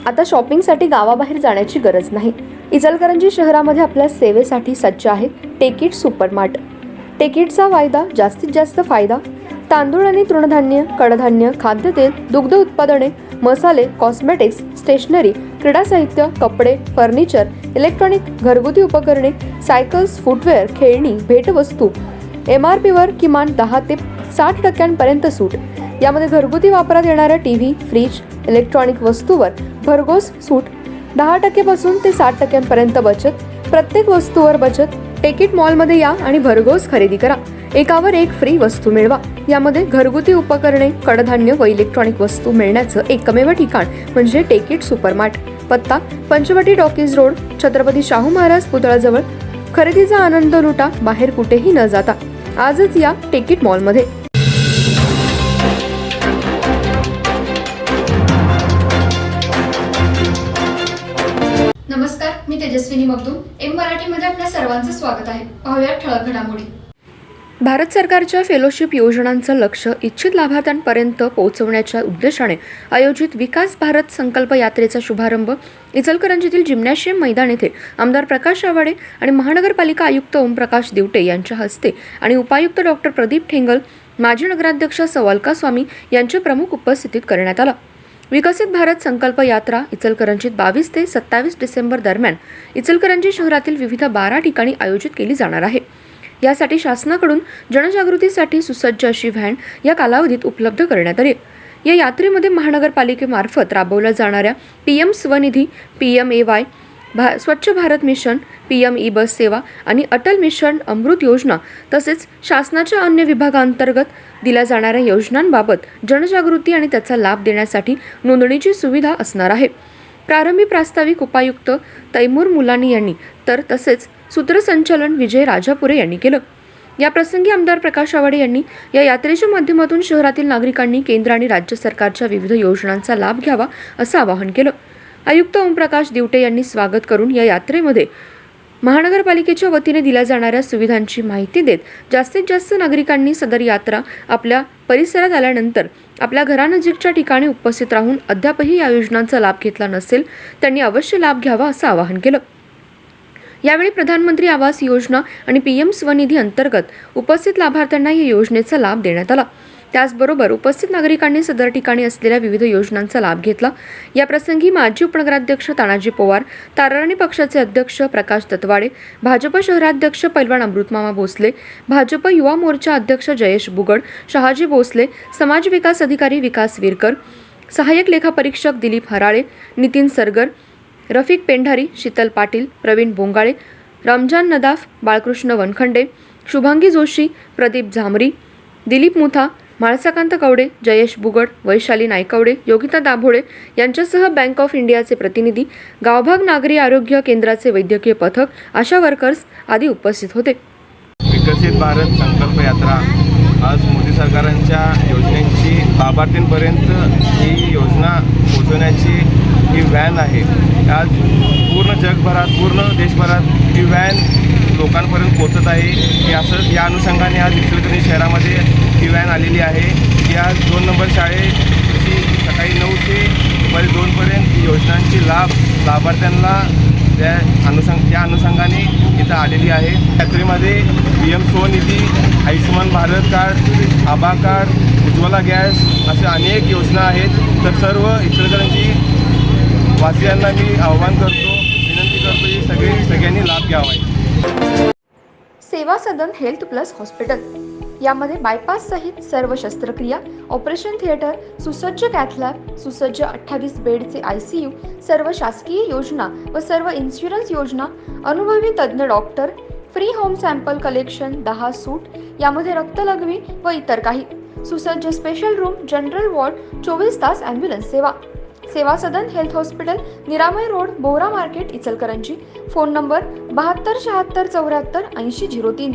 आता शॉपिंगसाठी गावाबाहेर जाण्याची गरज नाही। इचलकरंजी शहरामध्ये आपल्या सेवेसाठी सज्ज आहे टेकिट सुपरमार्ट। टेकिटचा वायदा जास्तीत जास्त फायदा। तांदूळ आणि तृणधान्य, कडधान्य, खाद्यतेल, दुग्ध उत्पादने, मसाले, कॉस्मेटिक्स, स्टेशनरी, क्रीडा साहित्य, कपडे, फर्निचर, इलेक्ट्रॉनिक, घरगुती उपकरणे, सायकल्स, फुटवेअर, खेळणी, भेटवस्तू, MRP वर किमान 10 ते 60% सूट। यामध्ये घरगुती वापरात येणाऱ्या टीव्ही, फ्रीज, इलेक्ट्रॉनिक वस्तूवर भरघोस सूट। 10% पासून ते 60% बचत। प्रत्येक वस्तूवर बचत। टेकिट मॉलमध्ये या आणि भरघोस खरेदी करा। एकावर एक फ्री वस्तू मिळवा। यामध्ये घरगुती उपकरणे, कडधान्य व इलेक्ट्रॉनिक वस्तू मिळण्याचं एकमेव ठिकाण म्हणजे टेकिट सुपरमार्ट। पत्ता पंचवटी टॉकीज रोड, छत्रपती शाहू महाराज पुतळ्याजवळ। खरेदीचा आनंद लुटा बाहेर कुठेही न जाता। आजच या टेकिट मॉलमध्ये। नमस्कार, मी तेजस्विनी मगदूम। एम मराठीमध्ये आपल्या सर्वांचं स्वागत आहे। पाहूया ठळक घडामोडी। भारत सरकारच्या फेलोशिप योजनांचं लक्ष इच्छित लाभार्थ्यांपर्यंत पोहोचवण्याच्या उद्देशाने आयोजित विकास भारत संकल्प यात्रेचा शुभारंभ इचलकरंजीतील जिम्नॅशियम मैदान येथे आमदार प्रकाश आवाडे आणि महानगरपालिका आयुक्त ओमप्रकाश दिवटे यांच्या हस्ते आणि उपायुक्त डॉक्टर प्रदीप ठेंगल, माजी नगराध्यक्ष सौ अलका स्वामी यांच्या प्रमुख उपस्थितीत करण्यात आला। विकसित भारत संकल्प यात्रा इचलकरंजीत 22 ते 27 डिसेंबर दरम्यान इचलकरंजी शहरातील विविध 12 ठिकाणी आयोजित केली जाणार आहे। यासाठी शासनाकडून जनजागृतीसाठी सुसज्ज अशी व्हॅन या कालावधीत उपलब्ध करण्यात आली। या यात्रेमध्ये महानगरपालिकेमार्फत राबवल्या जाणाऱ्या PM स्वनिधी, PMAY, स्वच्छ भारत मिशन, PM ई बस सेवा आणि अटल मिशन अमृत योजना तसेच शासनाच्या अन्य विभागांतर्गत दिल्या जाणाऱ्या योजनांबाबत जनजागृती आणि त्याचा लाभ देण्यासाठी नोंदणीची सुविधा असणार आहे। प्रारंभी प्रास्ताविक उपायुक्त तैमूर मुलानी यांनी तर तसेच सूत्रसंचालन विजय राजापुरे यांनी केलं। या प्रसंगी आमदार प्रकाश आवाडे यांनी या यात्रेच्या माध्यमातून शहरातील नागरिकांनी केंद्र आणि राज्य सरकारच्या विविध योजनांचा लाभ घ्यावा असं आवाहन केलं। आयुक्त ओमप्रकाश दिवटे यांनी स्वागत करून या यात्रेमध्ये महानगरपालिकेच्या वतीने दिल्या जाणाऱ्या सुविधांची माहिती देत जास्तीत जास्त नागरिकांनी सदर यात्रा आपल्या परिसरात आल्यानंतर आपल्या घरानजीकच्या ठिकाणी उपस्थित राहून अद्यापही या योजनांचा लाभ घेतला नसेल त्यांनी अवश्य लाभ घ्यावा असं आवाहन केलं। यावेळी प्रधानमंत्री आवास योजना आणि PM स्वनिधी अंतर्गत उपस्थित लाभार्थ्यांना या योजनेचा लाभ देण्यात आला। त्याचबरोबर उपस्थित नागरिकांनी सदर ठिकाणी असलेल्या विविध योजनांचा लाभ घेतला। या प्रसंगी माजी उपनगराध्यक्ष तानाजी पवार, ताराराणी पक्षाचे अध्यक्ष प्रकाश दत्तवाडे, भाजप शहराध्यक्ष पैलवान अमृतमामा भोसले, भाजप युवा मोर्चा अध्यक्ष जयेश बुगड, शहाजी भोसले, समाज विकास अधिकारी विकास विरकर, सहाय्यक लेखापरीक्षक दिलीप हराळे, नितीन सरगर, रफिक पेंढारी, शीतल पाटील, प्रवीण बोंगाळे, रमजान नदाफ, बाळकृष्ण वनखंडे, शुभांगी जोशी, प्रदीप झामरी, दिलीप मुथा, माळसाकांत कवडे, जयेश बुगड, वैशाली नायकवडे, योगिता दाभोळे यांच्यासह बँक ऑफ इंडियाचे प्रतिनिधी, गावभाग नागरी आरोग्य केंद्राचे वैद्यकीय पथक, आशा वर्कर्स आदी उपस्थित होते। विकसित भारत संकल्प यात्रा आज मोदी सरकारांच्या योजनेची लाभार्थींपर्यंत ही योजना पोहोचवण्याची ही व्हॅन आहे। आज पूर्ण जगभरात, पूर्ण देशभरात ही व्हॅन लोकांपर्यंत पोहोचत आहे। की असं या अनुषंगाने आज इचलकरंजी शहरामध्ये ही व्हॅन आलेली आहे। की आज 2 नंबर शाळेची सकाळी 9 ते दुपारी 2पर्यंत योजनांची लाभ लाभार्थ्यांना त्या अनुषंगाने इथं आलेली आहे। यात्रेमध्ये PM स्वनिधी, आयुष्यमान भारत कार्ड, आभा कार्ड, उज्ज्वला गॅस अशा अनेक योजना आहेत। तर सर्व इचलकरंजी वासियांना मी आवाहन करतो, विनंती करतो की सगळ्यांनी लाभ घ्यावा। सेवा सदन हेल्थ प्लस हॉस्पिटल यामध्ये बायपास सहित सर्व शस्त्रक्रिया, ऑपरेशन थिएटर, सुसज्ज कॅथलॅब, सुसज्ज 28 बेडचे ICU, सर्व शासकीय योजना व सर्व इन्शुरन्स योजना, अनुभवी तज्ज्ञ doctor, free home sample collection, 10 सूट, यामध्ये रक्तलघवी व इतर काही, सुसज्ज स्पेशल रूम, जनरल वॉर्ड, 24 तास ॲम्ब्युलन्स सेवा। सेवा सदन हेल्थ हॉस्पिटल, निरामय road, Bohra market, Ichalkaranji. Phone number 72 76 74 80 03।